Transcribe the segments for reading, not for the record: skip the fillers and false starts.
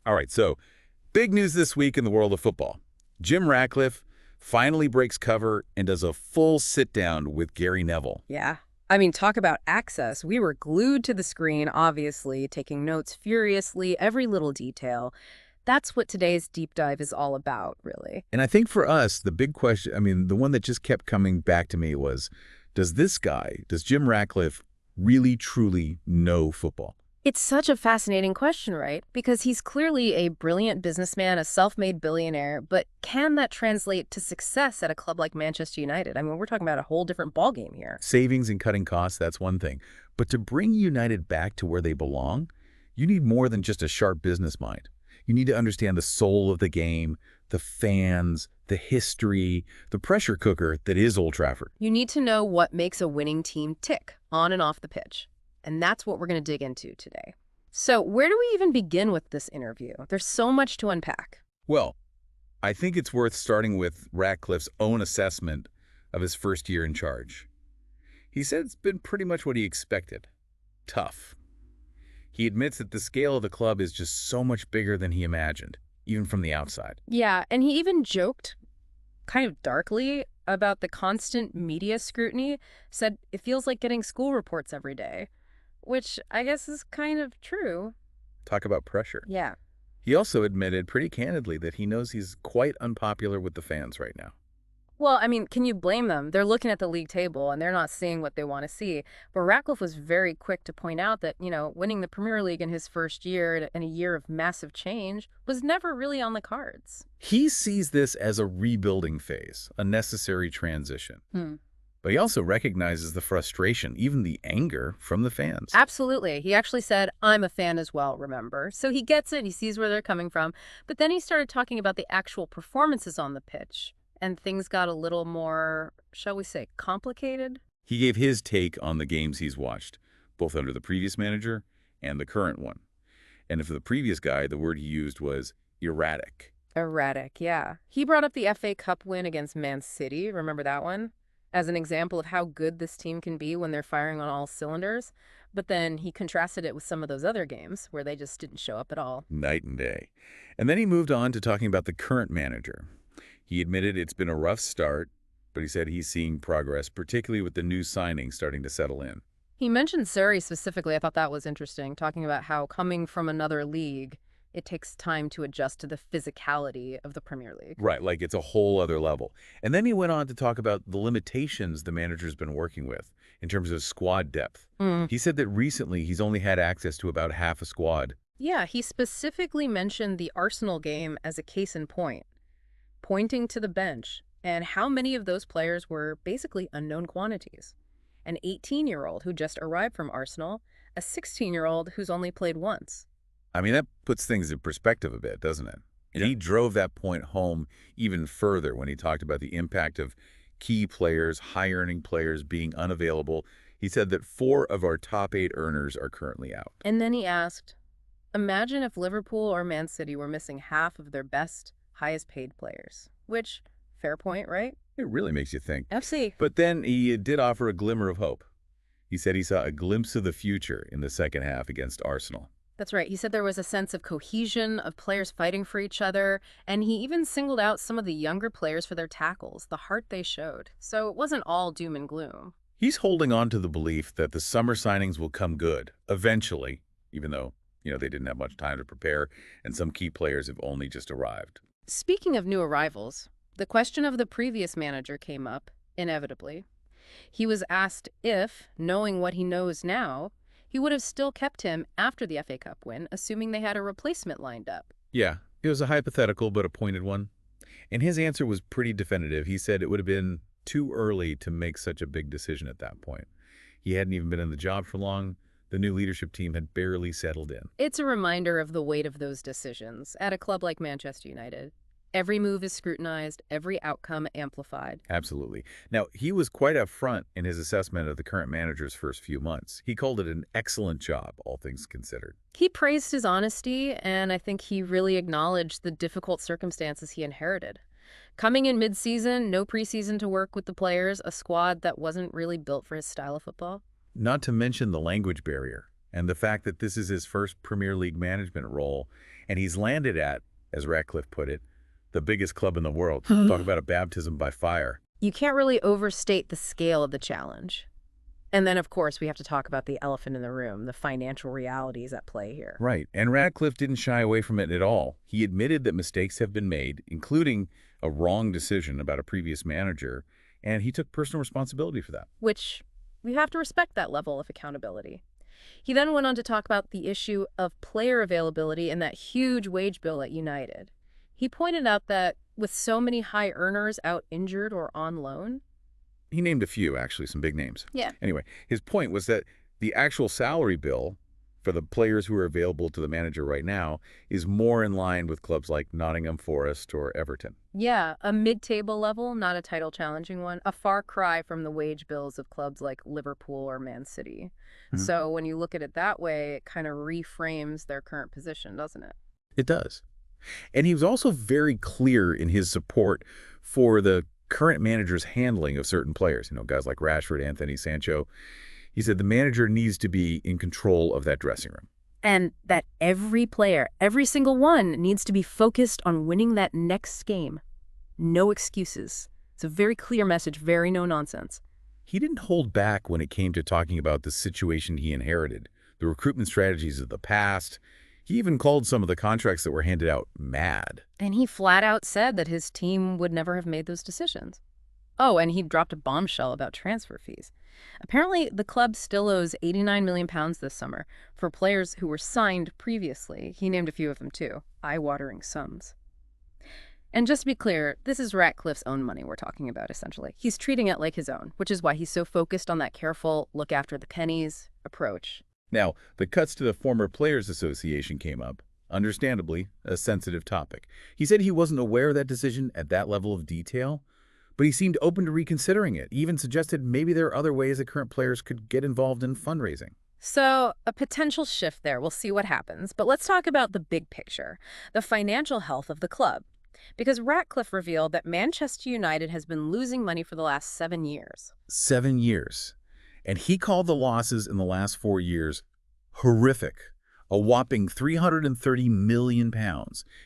All right, so big news this week in the world of football. Jim Ratcliffe finally breaks cover and does a full sit-down with Gary Neville. Yeah. I mean, talk about access. We were glued to the screen, obviously, taking notes furiously, every little detail. That's what today's deep dive is all about, really. And I think for us, the big question, the one that just kept coming back to me was, does Jim Ratcliffe really, truly know football? It's such a fascinating question, right? Because he's clearly a brilliant businessman, a self-made billionaire, but can that translate to success at a club like Manchester United? I mean, we're talking about a whole different ballgame here. Savings and cutting costs, that's one thing. But to bring United back to where they belong, you need more than just a sharp business mind. You need to understand the soul of the game, the fans, the history, the pressure cooker that is Old Trafford. You need to know what makes a winning team tick on and off the pitch. And that's what we're going to dig into today. So where do we even begin with this interview? There's so much to unpack. Well, I think it's worth starting with Ratcliffe's own assessment of his first year in charge. He said it's been pretty much what he expected. Tough. He admits that the scale of the club is just so much bigger than he imagined, even from the outside. Yeah, and he even joked, kind of darkly, about the constant media scrutiny, said it feels like getting school reports every day, which I guess is kind of true. Talk about pressure. Yeah. He also admitted pretty candidly that he knows he's quite unpopular with the fans right now. Well, I mean, can you blame them? They're looking at the league table and they're not seeing what they want to see. But Ratcliffe was very quick to point out that, winning the Premier League in his first year and a year of massive change was never really on the cards. He sees this as a rebuilding phase, a necessary transition. But he also recognizes the frustration, even the anger from the fans. Absolutely. He actually said, I'm a fan as well, remember? So he gets it. He sees where they're coming from. But then he started talking about the actual performances on the pitch. And things got a little more, shall we say, complicated. He gave his take on the games he's watched, both under the previous manager and the current one. And for the previous guy, the word he used was erratic. Erratic, yeah. He brought up the FA Cup win against Man City, remember that one? As an example of how good this team can be when they're firing on all cylinders. But then he contrasted it with some of those other games where they just didn't show up at all. Night and day. And then he moved on to talking about the current manager. He admitted it's been a rough start, but he said he's seeing progress, particularly with the new signings starting to settle in. He mentioned Surrey specifically. I thought that was interesting, talking about how coming from another league, it takes time to adjust to the physicality of the Premier League. Right, like it's a whole other level. And then he went on to talk about the limitations the manager's been working with in terms of squad depth. He said that recently he's only had access to about half a squad. Yeah, he specifically mentioned the Arsenal game as a case in point, pointing to the bench and how many of those players were basically unknown quantities. An 18-year-old who just arrived from Arsenal, a 16-year-old who's only played once. I mean, that puts things in perspective a bit, doesn't it? And he drove that point home even further when he talked about the impact of key players, high-earning players being unavailable. He said that 4 of our top 8 earners are currently out. And then he asked, imagine if Liverpool or Man City were missing half of their best, highest-paid players. Which, fair point, right? It really makes you think. FC. But then he did offer a glimmer of hope. He said he saw a glimpse of the future in the second half against Arsenal. That's right. He said there was a sense of cohesion, of players fighting for each other, and he even singled out some of the younger players for their tackles, the heart they showed. So it wasn't all doom and gloom. He's holding on to the belief that the summer signings will come good, eventually, even though, they didn't have much time to prepare, and some key players have only just arrived. Speaking of new arrivals, the question of the previous manager came up, inevitably. He was asked if, knowing what he knows now, he would have still kept him after the FA Cup win, assuming they had a replacement lined up. Yeah, it was a hypothetical but a pointed one. And his answer was pretty definitive. He said it would have been too early to make such a big decision at that point. He hadn't even been in the job for long. The new leadership team had barely settled in. It's a reminder of the weight of those decisions at a club like Manchester United. Every move is scrutinized, every outcome amplified. Absolutely. Now, he was quite upfront in his assessment of the current manager's first few months. He called it an excellent job, all things considered. He praised his honesty, and I think he really acknowledged the difficult circumstances he inherited. Coming in mid-season, no preseason to work with the players, a squad that wasn't really built for his style of football. Not to mention the language barrier and the fact that this is his first Premier League management role, And he's landed at, as Radcliffe put it, the biggest club in the world. Talk about a baptism by fire. You can't really overstate the scale of the challenge. And then, of course, we have to talk about the elephant in the room, the financial realities at play here. Right, and Radcliffe didn't shy away from it at all. He admitted that mistakes have been made, including a wrong decision about a previous manager, and he took personal responsibility for that. Which we have to respect that level of accountability. He then went on to talk about the issue of player availability and that huge wage bill at United. He pointed out that with so many high earners out injured or on loan. He named a few, actually, some big names. Yeah. Anyway, his point was that the actual salary bill for the players who are available to the manager right now is more in line with clubs like Nottingham Forest or Everton. Yeah, a mid-table level, not a title-challenging one, a far cry from the wage bills of clubs like Liverpool or Man City. So when you look at it that way, it kind of reframes their current position, doesn't it? It does. And he was also very clear in his support for the current manager's handling of certain players, guys like Rashford, Anthony, Sancho. He said the manager needs to be in control of that dressing room. And that every player, every single one, needs to be focused on winning that next game. No excuses. It's a very clear message, very no nonsense. He didn't hold back when it came to talking about the situation he inherited, the recruitment strategies of the past. He even called some of the contracts that were handed out mad. And he flat out said that his team would never have made those decisions. Oh, and he dropped a bombshell about transfer fees. Apparently, the club still owes £89 million this summer for players who were signed previously. He named a few of them, too. Eye-watering sums. And just to be clear, this is Ratcliffe's own money we're talking about, essentially. He's treating it like his own, which is why he's so focused on that careful, look-after-the-pennies approach. Now, the cuts to the former Players Association came up. Understandably, a sensitive topic. He said he wasn't aware of that decision at that level of detail, but he seemed open to reconsidering it. He even suggested maybe there are other ways that current players could get involved in fundraising. So, a potential shift there. We'll see what happens. But let's talk about the big picture, the financial health of the club. Because Ratcliffe revealed that Manchester United has been losing money for the last 7 years. 7 years. And he called the losses in the last 4 years horrific. A whopping £330 million.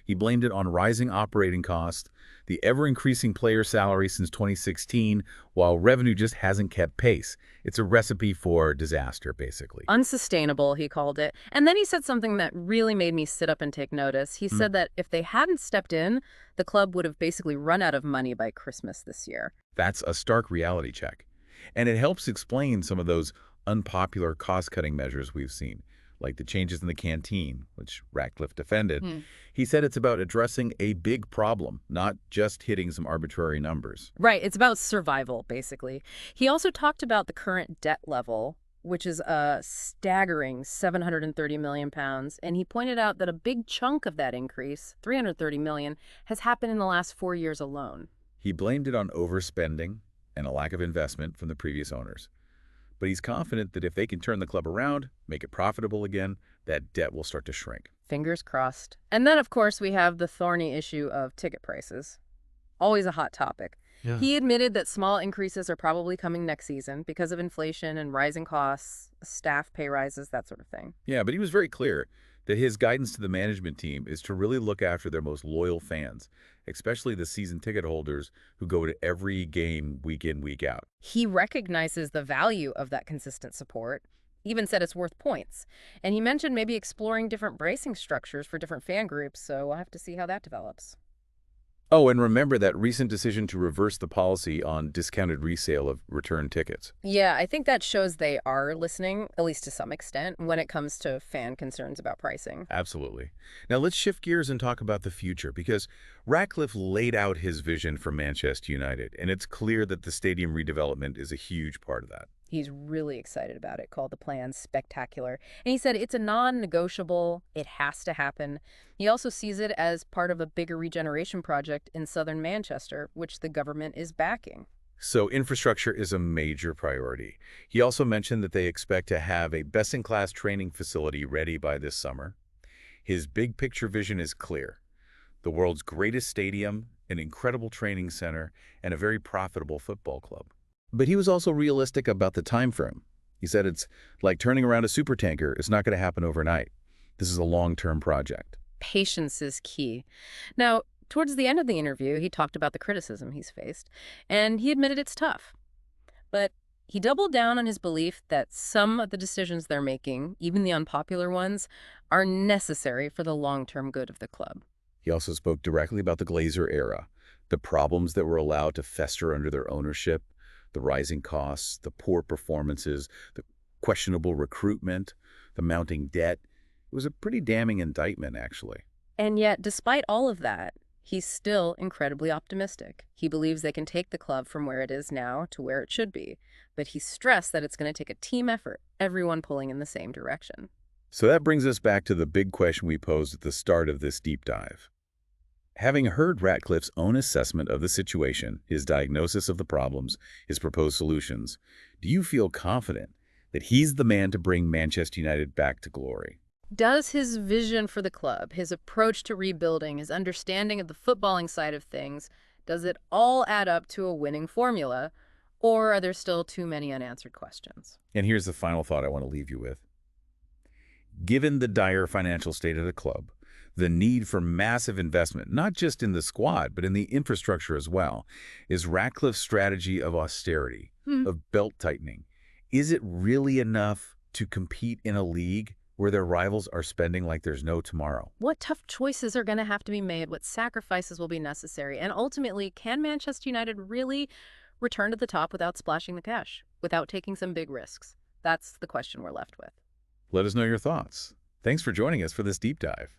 He blamed it on rising operating costs, the ever-increasing player salary since 2016, while revenue just hasn't kept pace. It's a recipe for disaster, basically. Unsustainable, he called it. And then he said something that really made me sit up and take notice. He said that if they hadn't stepped in, the club would have basically run out of money by Christmas this year. That's a stark reality check. And it helps explain some of those unpopular cost-cutting measures we've seen, like the changes in the canteen, which Radcliffe defended. He said it's about addressing a big problem, not just hitting some arbitrary numbers. Right, it's about survival, basically. He also talked about the current debt level, which is a staggering £730 million, and he pointed out that a big chunk of that increase, $330 million, has happened in the last 4 years alone. He blamed it on overspending and a lack of investment from the previous owners. But he's confident that if they can turn the club around, make it profitable again, that debt will start to shrink. Fingers crossed. And then, of course, we have the thorny issue of ticket prices. Always a hot topic. Yeah. He admitted that small increases are probably coming next season because of inflation and rising costs, staff pay rises, that sort of thing. Yeah, but he was very clear that his guidance to the management team is to really look after their most loyal fans, especially the season ticket holders who go to every game week in, week out. He recognizes the value of that consistent support, even said it's worth points. And he mentioned maybe exploring different bracing structures for different fan groups, so we'll have to see how that develops. Oh, and remember that recent decision to reverse the policy on discounted resale of return tickets. Yeah, I think that shows they are listening, at least to some extent, when it comes to fan concerns about pricing. Absolutely. Now let's shift gears and talk about the future, because Radcliffe laid out his vision for Manchester United, and it's clear that the stadium redevelopment is a huge part of that. He's really excited about it, called the plan spectacular. And he said it's a non-negotiable, it has to happen. He also sees it as part of a bigger regeneration project in southern Manchester, which the government is backing. So infrastructure is a major priority. He also mentioned that they expect to have a best-in-class training facility ready by this summer. His big picture vision is clear. The world's greatest stadium, an incredible training center, and a very profitable football club. But he was also realistic about the time frame. He said it's like turning around a supertanker. It's not going to happen overnight. This is a long-term project. patience is key. Now, towards the end of the interview, he talked about the criticism he's faced, and he admitted it's tough. But he doubled down on his belief that some of the decisions they're making, even the unpopular ones, are necessary for the long-term good of the club. He also spoke directly about the Glazer era, the problems that were allowed to fester under their ownership, the rising costs, the poor performances, the questionable recruitment, the mounting debt. It was a pretty damning indictment, actually. And yet, despite all of that, he's still incredibly optimistic. He believes they can take the club from where it is now to where it should be. But he stressed that it's going to take a team effort, everyone pulling in the same direction. So that brings us back to the big question we posed at the start of this deep dive. Having heard Ratcliffe's own assessment of the situation, his diagnosis of the problems, his proposed solutions, do you feel confident that he's the man to bring Manchester United back to glory? Does his vision for the club, his approach to rebuilding, his understanding of the footballing side of things, does it all add up to a winning formula, or are there still too many unanswered questions? And here's the final thought I want to leave you with. Given the dire financial state of the club, the need for massive investment, not just in the squad, but in the infrastructure as well, is Ratcliffe's strategy of austerity, of belt-tightening. Is it really enough to compete in a league where their rivals are spending like there's no tomorrow? What tough choices are going to have to be made? What sacrifices will be necessary? And ultimately, can Manchester United really return to the top without splashing the cash, without taking some big risks? That's the question we're left with. Let us know your thoughts. Thanks for joining us for this deep dive.